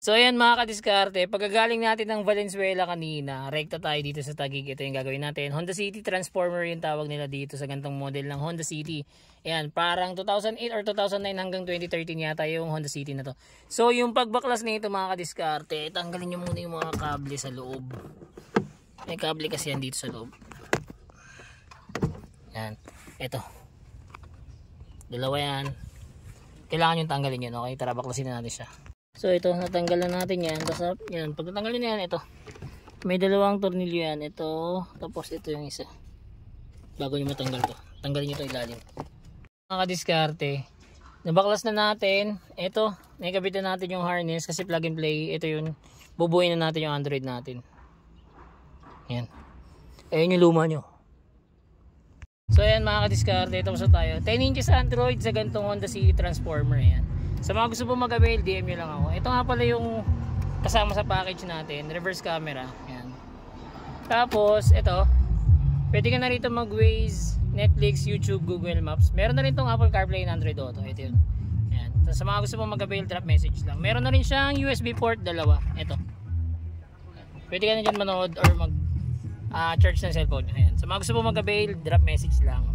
So ayan mga kadiskarte, pagkagaling natin ng Valenzuela kanina, rekta tayo dito sa Taguig. Ito yung gagawin natin. Honda City Transformer yung tawag nila dito sa gantong model ng Honda City. Ayan, parang 2008 or 2009 hanggang 2013 yata yung Honda City na to. So yung pagbaklas nito mga kadiskarte, tanggalin nyo muna yung mga kable sa loob. May kable kasi yan dito sa loob. Ayan, ito. Dalawa yan. Kailangan yung tanggalin yun, okay? Tara, baklasin na natin siya. So ito, natanggal na natin yan. Tapos yan, pag natanggal nyo na yan, ito. May dalawang tornilyo yan. Ito, tapos ito yung isa. Bago nyo matanggal to. Tanggalin nyo ito ilalim. Mga kadiskarte, nabaklas na natin. Ito, nakikabit na natin yung harness kasi plug and play. Ito yun, bubuhin na natin yung Android natin. Yan. Ayun yung luma nyo. So ayan mga kadiskarte, tapos na tayo. 10 inches Android sa gantong Honda City Transformer. Yan. Sa mga gusto po mag-avail, DM nyo lang ako. Ito nga pala yung kasama sa package natin, reverse camera. Ayan. Tapos, ito, pwede ka na rito mag-Waze, Netflix, YouTube, Google Maps. Meron na rin itong Apple CarPlay and Android Auto. Ito yun. Ayan. Sa mga gusto po mag-avail, drop message lang. Meron na rin siyang USB port, dalawa. Ito. Pwede ka na dyan manood or mag-charge ng cellphone. Ayan. Sa mga gusto po mag-avail, drop message lang.